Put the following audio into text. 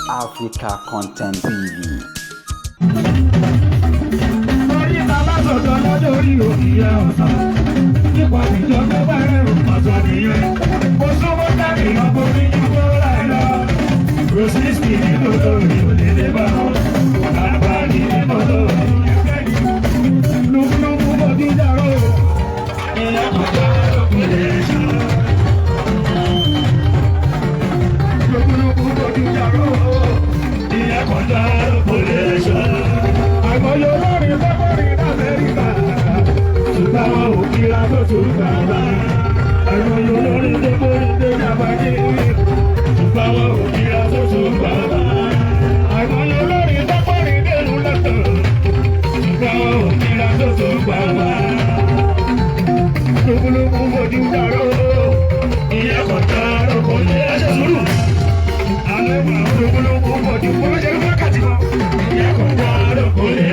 Africa Content TV. Orí ta bá sọ̀tọ̀ lọ́jọ́ orí òkìyẹ ọ̀sán. Nípa ìjọ tó bá rẹ̀rù pàtó nìyẹn. Mo súnmọ́ dábì lọ́pọ̀ ní ìgbó láì lọ. Rosisi nínú lórí òdèdè bá wọn. Bàbá ní nínú lórí ẹgbẹ́ ni. Lúkúlúkú mojú dáró. Ilé kọjá lókun lè ṣá. Lúkúlúkú mojú dáró. Ilé kọjá lókun lè ṣá. Àgbọ̀yọ̀ lórí lọ́kọ̀rin l'Amẹ́ríkà. Ṣùgbọ́n wọn ò kíra tó tún bàbá. Àgbọ̀yọ̀ lórí lọ́kọ̀rin dé Jàbájé. Ṣùgbọ́n wọn ò kíra tó tún bàbá. Àgbọ̀yọ̀ lórí lọ́kọ̀rin dé London. Ṣùgbọ́n wọn ò kíra tó tún bàbá. Lúkúlúkú mojú dáró. Ìyẹn kọjá lóko lè ṣe sùúrù. Àlẹ́ wà lúkúlúkú mojú kó ṣe wákàtí kan. Ìyẹn kọjá lóko lè